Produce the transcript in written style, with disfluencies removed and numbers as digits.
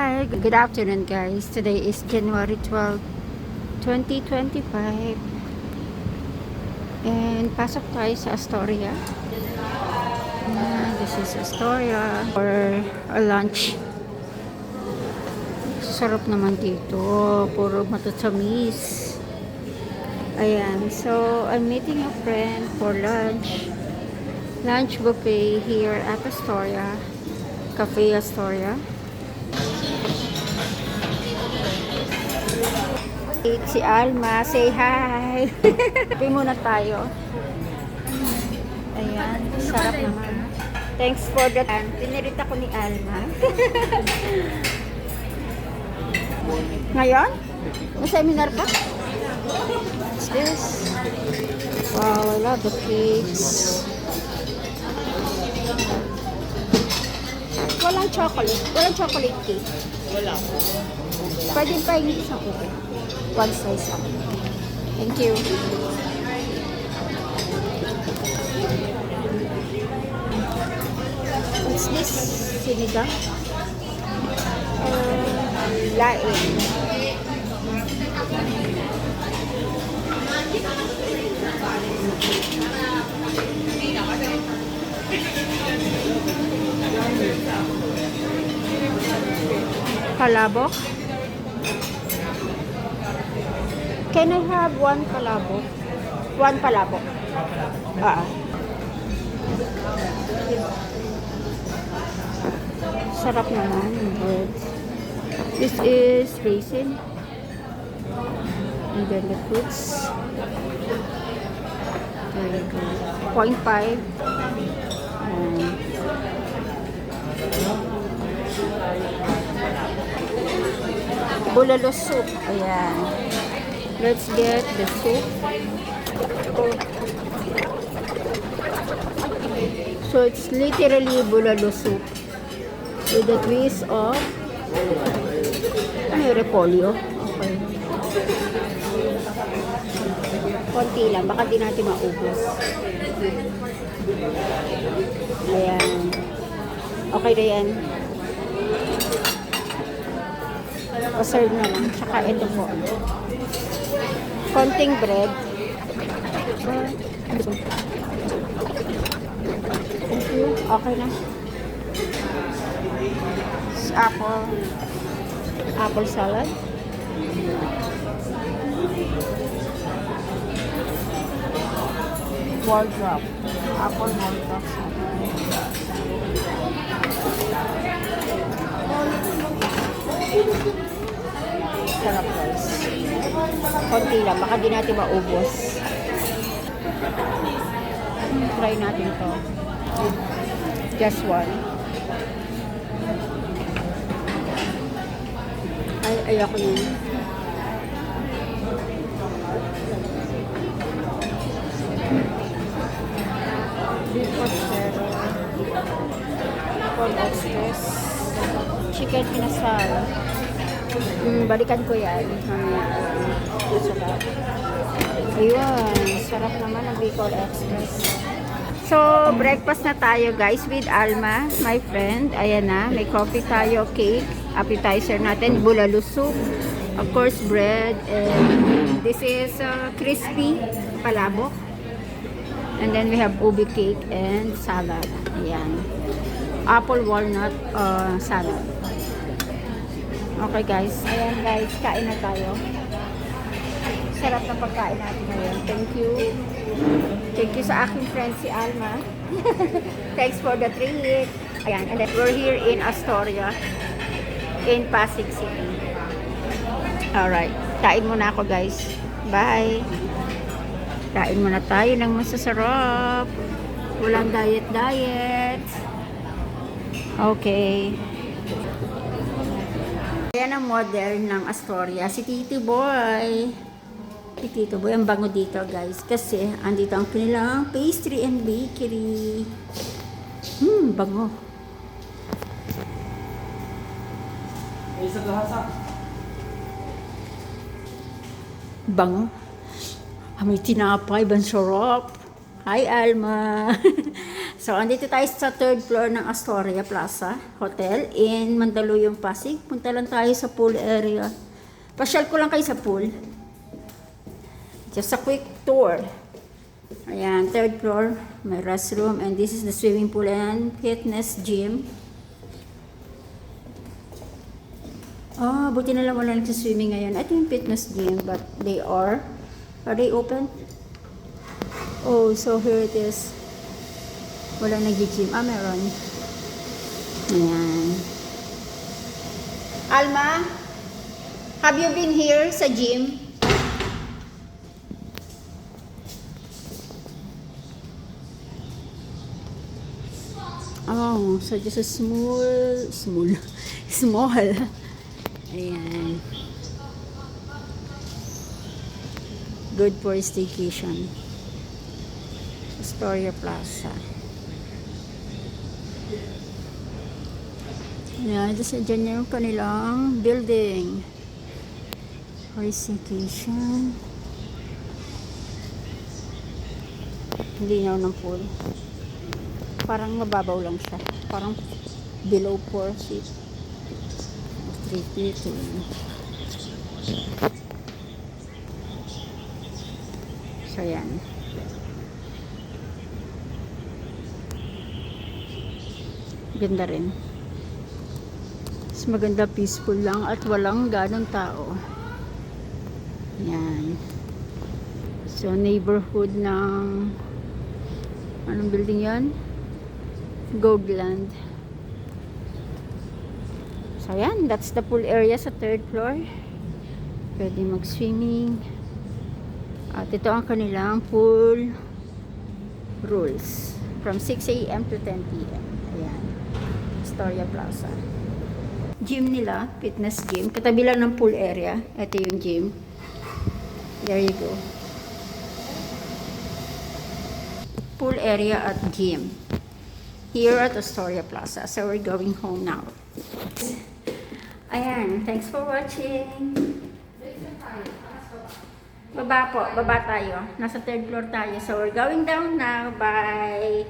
Hi, good afternoon guys. Today is January 12, 2025. And pasok tayo sa Astoria. This is Astoria for a lunch. Sarap naman dito. Puro matatamis. Ayan. So, I'm meeting a friend for lunch. Lunch buffet here at Astoria. Cafe Astoria. Si Alma, say hi. Kape muna tayo. Ayan, sarap naman. Thanks for the time. Pinirita ko ni Alma. Ngayon? May seminar pa? What's this? Wow, I love the cakes. Walang chocolate. Walang chocolate cake. Wala. Pwede pa yung isang ube. One slice lang. Thank you. What's this? Sinigang? Laing. Palabok? Can I have one palabok? One palabok. Sarap naman yung bread. This is raisin. And then the fruits. There you go. 0.5. Bulalo soup. Ayan. Let's get the soup. So it's literally bulalo soup with a twist of ano yung repolyo. Okay. Konti lang, baka di natin maubos. Ayan. Okay na yan. O-serve na lang. Tsaka ito po. Konting bread. Thank you. Okay na. Apple salad. Wardrop. Apple wardrop salad. Sarap guys. Konti lang, baka di natin maubos. Try natin to. Just one. Ay, ayoko yun. Beef pochero. Corn oysters. Chicken pinasal. Balikan ko yan. Masarap. Ayun. Sarap naman ang Bicol Express. So, breakfast na tayo guys with Alma, my friend. Ayan na. May coffee tayo, cake. Appetizer natin, bulalo soup. Of course, bread. And this is crispy palabok. And then we have ubi cake and salad. Ayan. Apple walnut salad. Okay guys. Ayan guys, kain na tayo. Sarap na pagkain natin ngayon. Thank you. Thank you sa aking friend si Alma. Thanks for the treat. Ayan, and then we're here in Astoria in Pasig City. Alright. Kain muna ako guys. Bye. Kain muna tayo ng masasarap. Walang diet. Okay. Ayan ang model ng Astoria, si Tito Boy. Si Tito Boy, ang bango dito guys. Kasi, andito ang kanilang pastry and bakery. Bango. Bango. May tinapay, ban sarap. Hi, Alma. So, andito tayo sa third floor ng Astoria Plaza Hotel in Mandaluyong, Pasig. Punta lang tayo sa pool area. Pasyal ko lang kayo sa pool. Just a quick tour. Ayan, third floor, may restroom, and this is the swimming pool and fitness gym. Oh, buti na lang wala nagsiswimming ngayon. Ito yung fitness gym, but they are they open? Oh, so here it is. Wala nag-gym. Ah, meron. Ayan. Alma, have you been here sa gym? Oh, so just a small. Ayan. Good for staycation. Astoria Plaza. Ayan, dyan yung kanilang building. For staycation. Hindi na ng pool. Parang mababaw lang siya. Parang below 4 feet. 3 feet. So, yan. Ganda rin. Mas maganda, peaceful lang at walang ganong tao. Yan. So, neighborhood ng anong building yan? Goldland. So, yan. That's the pool area sa third floor. Pwede mag-swimming. At ito ang kanilang pool rules. From 6 a.m. to 10 p.m. Ayan. Astoria Plaza. Gym nila. Fitness gym. Katabi lang ng pool area. Ito yung gym. There you go. Pool area at gym. Here at Astoria Plaza. So, we're going home now. Ayan. Thanks for watching. Baba po. Baba tayo. Nasa third floor tayo. So, we're going down now. Bye.